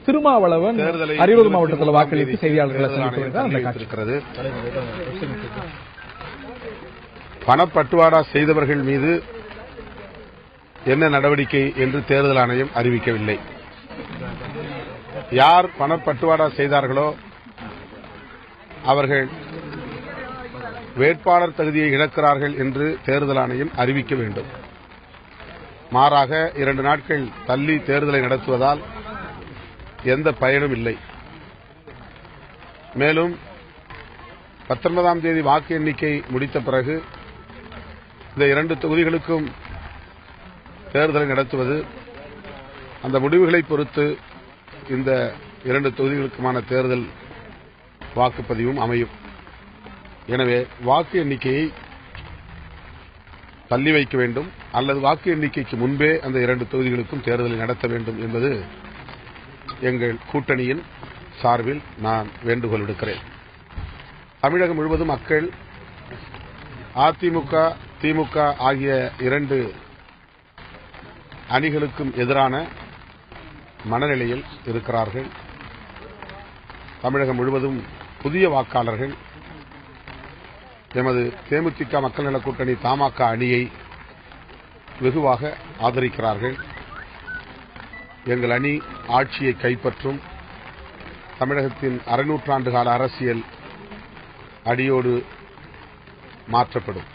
திருமாவளவன் அரியலூர் மாவட்டத்தில் வாக்களித்து செய்தியாளர்களை சந்தித்திருக்கிறது. பணப்பட்டுவாடா செய்தவர்கள் மீது என்ன நடவடிக்கை என்று தேர்தல் ஆணையம் அறிவிக்கவில்லை. யார் பணப்பட்டுவாடா செய்தார்களோ அவர்கள் வேட்பாளர் தகுதியை இழக்கிறார்கள் என்று தேர்தல் ஆணையம் அறிவிக்க வேண்டும். மாறாக 2 நாட்கள் தள்ளி தேர்தலை நடத்துவதால் எந்த பயனும் இல்லை. மேலும் 19ஆம் தேதி வாக்கு எண்ணிக்கை முடித்த பிறகு இந்த 2 தொகுதிகளுக்கும் தேர்தலை நடத்துவது அந்த முடிவுகளை பொறுத்து இந்த 2 தொகுதிகளுக்குமான தேர்தல் வாக்குப்பதிவும் அமையும். எனவே வாக்கு எண்ணிக்கையை தள்ளி வைக்க வேண்டும் அல்லது வாக்கு எண்ணிக்கைக்கு முன்பே அந்த 2 தொகுதிகளுக்கும் தேர்தலை நடத்த வேண்டும் என்பது எங்கள் கூட்டணியின் சார்பில் நான் வேண்டுகோள் விடுக்கிறேன். தமிழகம் முழுவதும் மக்கள் அதிமுக, திமுக ஆகிய 2 அணிகளுக்கும் எதிரான மனநிலையில் இருக்கிறார்கள். தமிழகம் முழுவதும் புதிய வாக்காளர்கள் எமது தேமுதிக மக்கள் நலக் கூட்டணி தமாக அணியை வெகுவாக ஆதரிக்கிறார்கள். எங்கள் அணி ஆட்சியை கைப்பற்றும். தமிழகத்தின் 600 ஆண்டு கால அரசியல் அடியோடு மாற்றப்படும்.